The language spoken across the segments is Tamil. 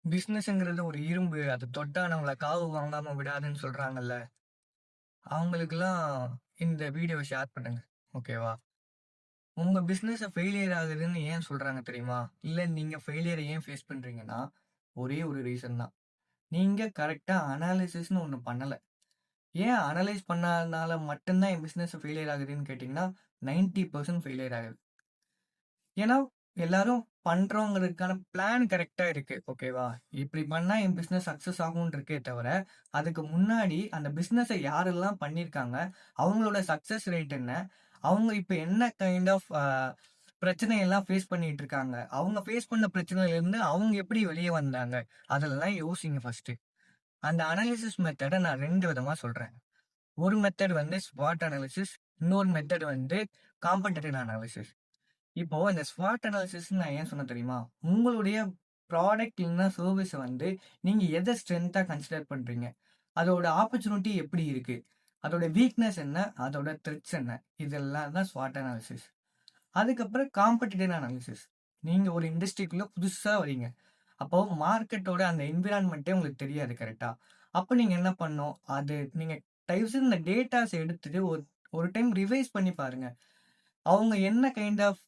பிசினஸ்ங்கிறது ஒரு இரும்பு. அது தொட்டா நம்மள காவு வாங்காம விடாதுன்னு சொல்றாங்கல்ல. அவங்களுக்கெல்லாம் இந்த வீடியோவ ஷேர் பண்ணுங்க. ஓகேவா? உங்க பிசினஸ் ஃபெயிலியர் ஆகுதுன்னு ஏன் சொல்றாங்க தெரியுமா? இல்ல நீங்க ஃபெயிலியர ஏன் ஃபேஸ் பண்றீங்கன்னா, ஒரே ஒரு ரீசன் தான். நீங்க கரெக்ட்டா அனாலிசிஸ்ன்னு ஒண்ணு பண்ணல. ஏன் அனலைஸ் பண்ணாதனால மட்டும் தான் என் பிசினஸ் ஃபெயிலியர் ஆகுதுன்னு கேட்டீங்கன்னா, 90% ஃபெயிலியர் ஆகுது. ஏன்னா, எல்லாரும் பண்றோங்கிறதுக்கான பிளான் கரெக்ட்டா இருக்கு. ஓகேவா? இப்படி பண்ணா என் பிசினஸ் சக்சஸ் ஆகும்னு இருக்கே தவிர, அதுக்கு முன்னாடி அந்த பிசினஸ யாரெல்லாம் பண்ணியிருக்காங்க? அவங்களோட சக்சஸ் ரேட் என்ன? அவங்க இப்ப என்ன கைண்ட் ஆஃப் பிரச்சனையெல்லாம் ஃபேஸ் பண்ணிட்டு இருக்காங்க? அவங்க ஃபேஸ் பண்ண பிரச்சனையிலருந்து அவங்க எப்படி வெளிய வந்தாங்க? அதெல்லாம் யோசிங்க ஃபர்ஸ்ட்டு. அந்த அனாலிசிஸ் மெத்தட நான் 2 விதமா சொல்றேன். ஒரு மெத்தட் வந்து ஸ்வாட் அனாலிசிஸ். இன்னொரு மெத்தட் வந்து காம்படிட்டிவ் அனாலிசிஸ். இப்போ இந்த ஸ்வாட் அனாலிசிஸ் நான் ஏன் சொன்னேன் தெரியுமா? உங்களுடைய ப்ராடக்ட் இல்லைன்னா சர்வீஸ வந்து நீங்க எத ஸ்ட்ரென்த்தா கன்சிடர் பண்றீங்க? அதோட ஆப்பர்ச்சுனிட்டி எப்படி இருக்கு? அதோட வீக்னஸ் என்ன? அதோட த்ரெட்ஸ் என்ன? இதெல்லாம் தான் ஸ்வாட் அனாலிசிஸ். அதுக்கப்புறம் காம்படிட்டிவ் அனாலிசிஸ். நீங்க ஒரு இண்டஸ்ட்ரிக்குள்ள புதுசா வரீங்க. அப்போ மார்க்கெட்டோட அந்த என்விரான்மென்ட்டே உங்களுக்கு தெரியாது கரெக்ட்டா? அப்ப நீங்க என்ன பண்ணணும்? அது நீங்க தயவுசெய்து இந்த டேட்டாஸ எடுத்துட்டு ஒரு ஒரு டைம் ரிவைஸ் பண்ணி பாருங்க. அவங்க என்ன கைண்ட் ஆஃப்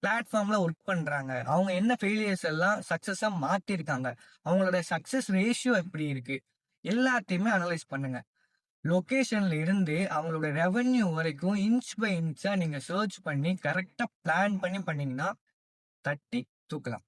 பிளாட்ஃபார்ம்ல ஒர்க் பண்றாங்க? அவங்க என்ன ஃபெயிலியர்ஸ் எல்லாம் சக்சஸா மாத்திருக்காங்க? அவங்களோட சக்சஸ் ரேஷியோ எப்படி இருக்கு? எல்லாத்தையுமே அனலைஸ் பண்ணுங்க. லொகேஷன்ல இருந்து அவங்களோட ரெவென்யூ வரைக்கும் இன்ச் பை இன்ச்சா நீங்க சர்ச் பண்ணி கரெக்ட்டா பிளான் பண்ணி பண்ணீங்கன்னா, தட்டி தூக்கலாம்.